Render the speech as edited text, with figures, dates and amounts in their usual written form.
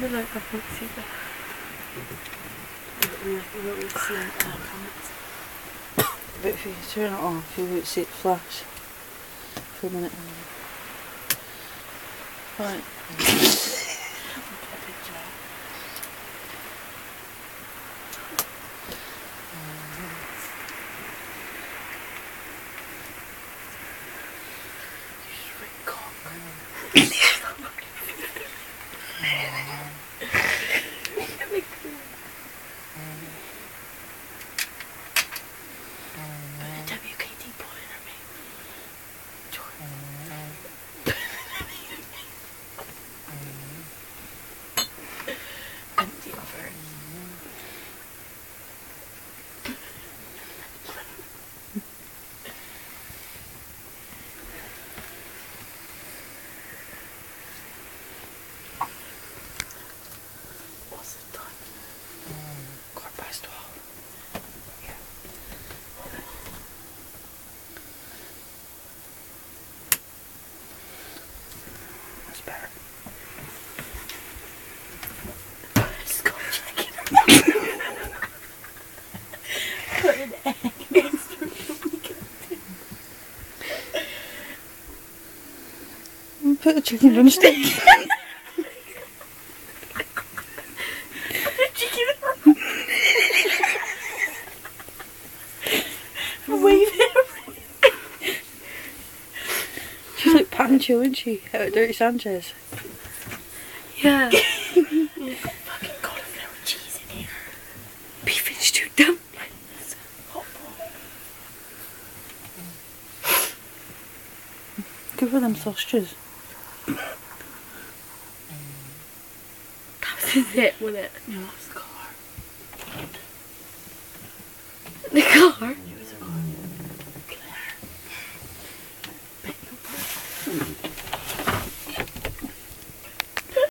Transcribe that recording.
the like I can't see that. We won't see comments. But if you turn it off, you won't see it flash for a minute. Right. Put a chicken drumstick. She's like Pancho, isn't she? Out of Dirty Sanchez. Yeah. Fucking cauliflower cheese in here. Beef and stew dumplings. Hot pot. Give her them sausages. That was it, wasn't it? No, that's the car. The car?